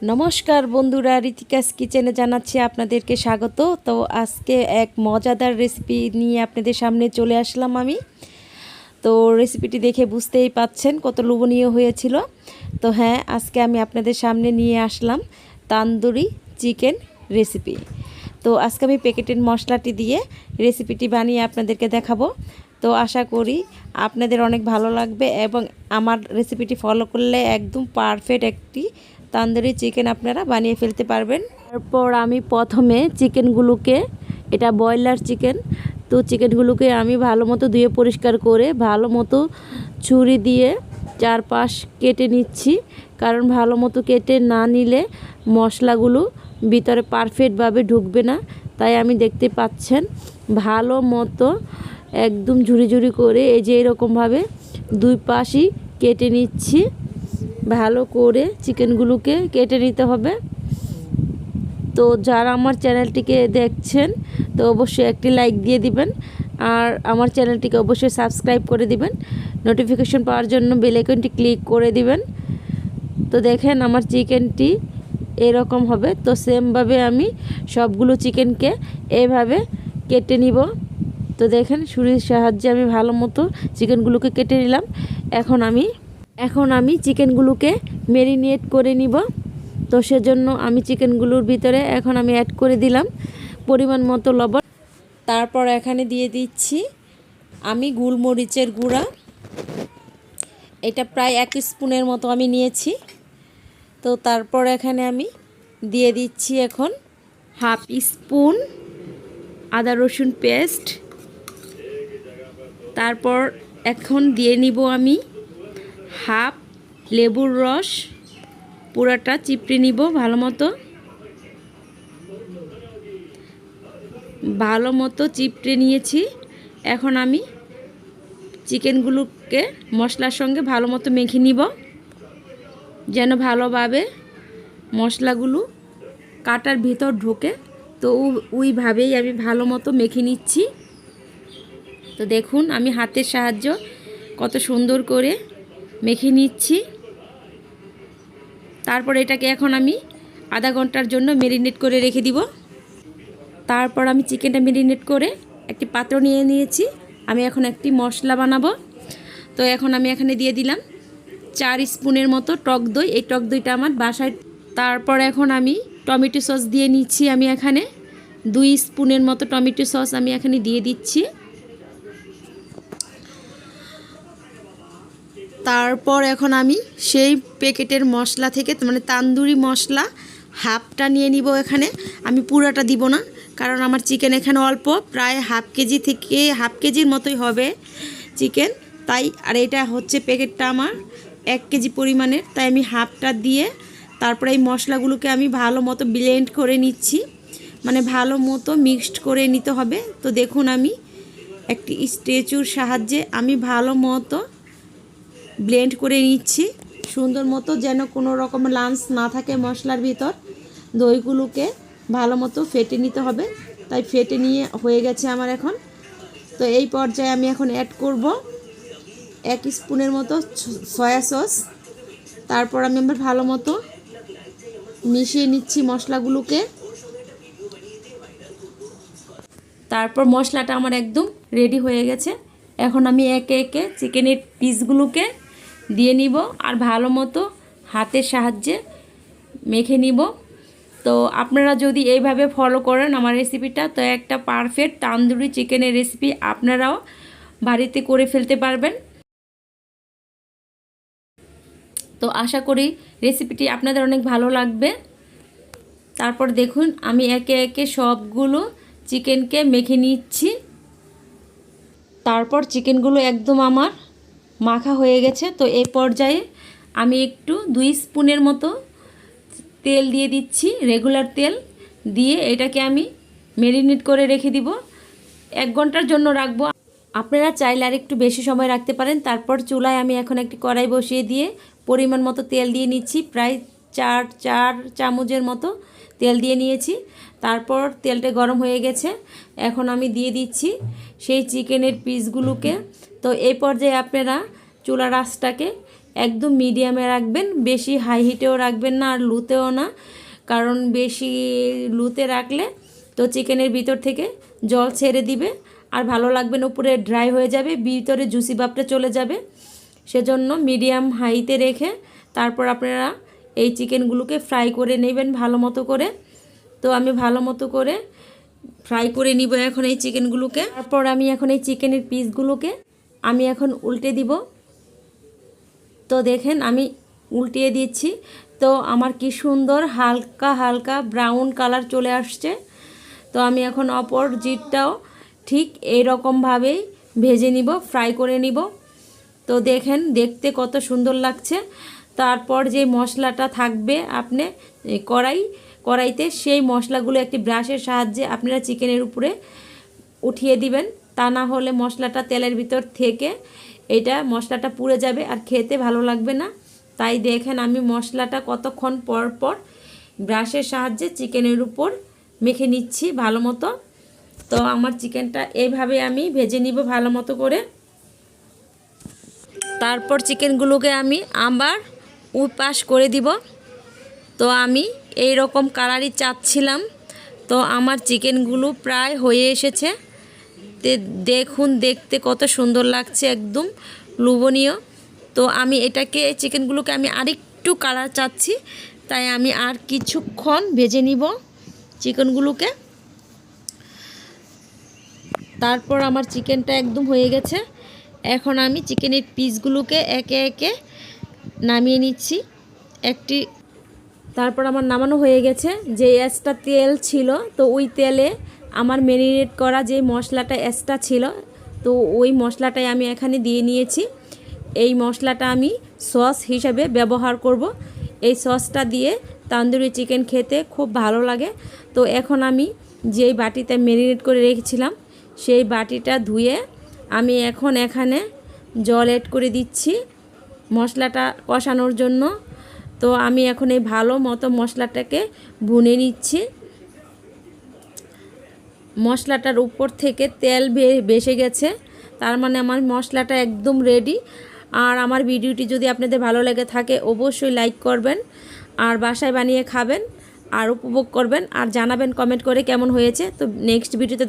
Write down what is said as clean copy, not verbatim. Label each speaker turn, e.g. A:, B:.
A: নমস্কার বন্ধুরা, ঋতিকাস কিচেনে জানাচ্ছি আপনাদেরকে স্বাগত। তো আজকে এক মজাদার রেসিপি নিয়ে আপনাদের সামনে চলে আসলাম আমি। তো রেসিপিটি দেখে বুঝতেই পাচ্ছেন কত লোভনীয় হয়েছিল। তো হ্যাঁ, আজকে আমি আপনাদের সামনে নিয়ে আসলাম তান্দুরি চিকেন রেসিপি। তো আজকে আমি প্যাকেটের মশলাটি দিয়ে রেসিপিটি বানিয়ে আপনাদেরকে দেখাবো। তো আশা করি আপনাদের অনেক ভালো লাগবে এবং আমার রেসিপিটি ফলো করলে একদম পারফেক্ট একটি তান্দুরি চিকেন আপনারা বানিয়ে ফেলতে পারবেন। তারপর আমি প্রথমে চিকেনগুলোকে, এটা ব্রয়লার চিকেন, তো চিকেনগুলোকে আমি ভালো মতো ধুয়ে পরিষ্কার করে ভালো মতো ছুরি দিয়ে চারপাশ কেটে নিচ্ছি, কারণ ভালো মতো কেটে না নিলে মশলাগুলো ভিতরে পারফেক্টভাবে ঢুকবে না। তাই আমি দেখতে পাচ্ছেন ভালো মতো একদম ঝুরি ঝুরি করে এই যে এরকমভাবে দুই পাশই কেটে নিচ্ছি। ভালো করে চিকেনগুলোকে কেটে নিতে হবে। তো যারা আমার চ্যানেলটিকে দেখছেন তো অবশ্যই একটি লাইক দিয়ে দিবেন, আর আমার চ্যানেলটিকে অবশ্যই সাবস্ক্রাইব করে দিবেন, নোটিফিকেশন পাওয়ার জন্য বেল আইকনটি ক্লিক করে দিবেন। তো দেখেন আমার চিকেনটি এরকম হবে। তো সেমভাবে আমি সবগুলো চিকেনকে এভাবে কেটে নিব। তো দেখেন ছুরির সাহায্যে আমি ভালো মতো চিকেনগুলোকে কেটে নিলাম। এখন আমি চিকেনগুলোকে ম্যারিনেট করে নিব। তো সেজন্য আমি চিকেনগুলোর ভিতরে এখন আমি অ্যাড করে দিলাম পরিমাণ মতো লবণ। তারপর এখানে দিয়ে দিচ্ছি আমি গোলমরিচের গুঁড়া, এটা প্রায় 1 স্পুনের মতো আমি নিয়েছি। তো তারপর এখানে আমি দিয়ে দিচ্ছি এখন হাফ স্পুন আদা রসুন পেস্ট। তারপর এখন দিয়ে নিব আমি হাফ লেবুর রস, পুরাটা চিপড়ে নিব ভালো মতো চিপড়ে নিয়েছি। এখন আমি চিকেনগুলোকে মশলার সঙ্গে ভালো মতো মেখে নিব, যেন ভালোভাবে মশলাগুলো কাটার ভিতর ঢোকে। তো ওইভাবেই আমি ভালো মতো মেখে নিচ্ছি। তো দেখুন আমি হাতের সাহায্য কত সুন্দর করে মেখে নিচ্ছি। তারপর এটাকে এখন আমি আধা ঘন্টার জন্য ম্যারিনেট করে রেখে দিব। তারপর আমি চিকেনটা ম্যারিনেট করে একটি পাত্র নিয়ে নিয়েছি। আমি এখন একটি মশলা বানাবো। তো এখন আমি এখানে দিয়ে দিলাম 4 স্পুনের মতো টক দই। এই টক দইটা আমার বাসায়। তারপর এখন আমি টমেটো সস দিয়ে নিচ্ছি। আমি এখানে 2 স্পুনের মতো টমেটো সস আমি এখানে দিয়ে দিচ্ছি। তারপর এখন আমি সেই প্যাকেটের মশলা থেকে, মানে তান্দুরি মশলা হাফটা নিয়ে নিব। এখানে আমি পুরাটা দিব না, কারণ আমার চিকেন এখানে অল্প, প্রায় হাফ কেজি থেকে হাফ কেজির মতোই হবে চিকেন। তাই আর এটা হচ্ছে প্যাকেটটা আমার 1 কেজি পরিমাণের, তাই আমি হাফটা দিয়ে তারপরে এই মশলাগুলোকে আমি ভালো মতো ব্লেন্ড করে নিচ্ছি, মানে ভালো মতো মিক্সড করে নিতে হবে। তো দেখুন আমি একটি স্ট্রেচুর সাহায্যে আমি ভালো মতো ব্লেন্ড করে নিচ্ছি সুন্দর মতো, যেন কোনো রকম লাঞ্চ না থাকে মশলার ভিতর। দইগুলোকে ভালো মতো ফেটে নিতে হবে, তাই ফেটে নিয়ে হয়ে গেছে আমার এখন। তো এই পর্যায়ে আমি এখন অ্যাড করব 1 স্পুনের মতো সয়া সস। তারপর আমি আবার ভালো মতো মিশিয়ে নিচ্ছি মশলাগুলোকে। তারপর মশলাটা আমার একদম রেডি হয়ে গেছে। এখন আমি একে একে চিকেনের পিসগুলোকে দিয়ে নিব আর ভালো মতো হাতের সাহায্যে মেখে নিব। তো আপনারা যদি এইভাবে ফলো করেন আমার রেসিপিটা, তো একটা পারফেক্ট তান্দুরি চিকেনের রেসিপি আপনারাও বাড়িতে করে ফেলতে পারবেন। তো আশা করি রেসিপিটি আপনাদের অনেক ভালো লাগবে। তারপর দেখুন আমি একে একে সবগুলো চিকেনকে মেখে নিচ্ছি। তারপর চিকেনগুলো একদম আমার মাখা হয়ে গেছে। তো এই পর্যায়ে আমি একটু 2 স্পুনের মতো তেল দিয়ে দিচ্ছি, রেগুলার তেল দিয়ে এটাকে আমি ম্যারিনেট করে রেখে দিব। 1 ঘন্টার জন্য রাখবো। আপনারা চাইলে আর একটু বেশি সময় রাখতে পারেন। তারপর চুলায় আমি এখন একটি কড়াই বসিয়ে দিয়ে পরিমাণ মতো তেল দিয়ে নিচ্ছি, প্রায় 4 চামচের মতো তেল দিয়ে নিয়েছি। তারপর তেলটা গরম হয়ে গেছে, এখন আমি দিয়ে দিচ্ছি সেই চিকেনের পিসগুলোকে। তো এই পর্যায়ে আপনারা চুলার আঁচটাকে একদম মিডিয়ামে রাখবেন, বেশি হাই হিটেও রাখবেন না আর লুতেও না, কারণ বেশি লুতে রাখলে তো চিকেনের ভিতর থেকে জল ছেড়ে দিবে আর ভালো লাগবে না, উপরে ড্রাই হয়ে যাবে, ভিতরে জুসি ভাবটা চলে যাবে। সেজন্য মিডিয়াম হাইতে রেখে তারপর আপনারা এই চিকেনগুলোকে ফ্রাই করে নেবেন ভালো মতো করে। তো আমি ভালো মতো করে ফ্রাই করে নিব এখন এই চিকেনগুলোকে। তারপর আমি এখন এই চিকেনের পিসগুলোকে আমি এখন উল্টে দিব। তো দেখেন আমি উল্টিয়ে দিচ্ছি, তো আমার কি সুন্দর হালকা হালকা ব্রাউন কালার চলে আসছে। তো আমি এখন অপর জিটটাও ঠিক এইরকমভাবেই ভেজে নিব, ফ্রাই করে নিব। তো দেখেন দেখতে কত সুন্দর লাগছে। তারপর যে মশলাটা থাকবে আপনি কড়াইতে, সেই মশলাগুলো একটি ব্রাশের সাহায্যে আপনারা চিকেনের উপরে উঠিয়ে দিবেন, তা না হলে মশলাটা তেলের ভিতর থেকে মশলাটা পুড়ে যাবে আর খেতে ভালো লাগবে না। তাই দেখেন আমি মশলাটা কতক্ষণ পর পর ব্রাশের সাহায্যে চিকেনের উপর মেখে নিচ্ছি ভালো মতো। তো আমার চিকেনটা এইভাবে আমি ভেজে নিব ভালো মতো করে। তারপর চিকেনগুলোকে আমি আবার উপাস করে দিব। তো আমি এই রকম কালারই চাচ্ছিলাম। তো আমার চিকেনগুলো প্রায় হয়ে এসেছে, দেখুন দেখতে কত সুন্দর লাগছে, একদম লোভনীয়। তো আমি চিকেনগুলোকে আমি আরেকটু কালার চাচ্ছি, তাই আমি আর কিছুক্ষণ ভেজে নিব চিকেনগুলোকে। তারপর আমার চিকেনটা একদম হয়ে গেছে। এখন আমি চিকেনের পিসগুলোকে একে একে নামিয়ে নিচ্ছি তারপর আমার নামানো হয়ে গেছে। যে এক্সট্রা তেল ছিল, তো ওই তেলে আমার ম্যারিনেট করা যে মশলাটা এক্সট্রা ছিল, তো ওই মশলাটাই আমি এখানে দিয়ে নিয়েছি। এই মশলাটা আমি সস হিসাবে ব্যবহার করব। এই সসটা দিয়ে তান্দুরি চিকেন খেতে খুব ভালো লাগে। তো এখন আমি যেই বাটিতে ম্যারিনেট করে রেখেছিলাম সেই বাটিটা ধুয়ে আমি এখন এখানে জল অ্যাড করে দিচ্ছি মশলাটা কষানোর জন্য। তো আমি এখন এই ভালো মতো মশলাটাকে ভুনে নিচ্ছি। মশলাটার উপর থেকে তেল ভেসে গেছে, তার মানে আমার মশলাটা একদম রেডি। আর আমার ভিডিওটি যদি আপনাদের ভালো লেগে থাকে অবশ্যই লাইক করবেন আর বাসায় বানিয়ে খাবেন আর উপভোগ করবেন আর জানাবেন কমেন্ট করে কেমন হয়েছে। তো নেক্সট ভিডিওতে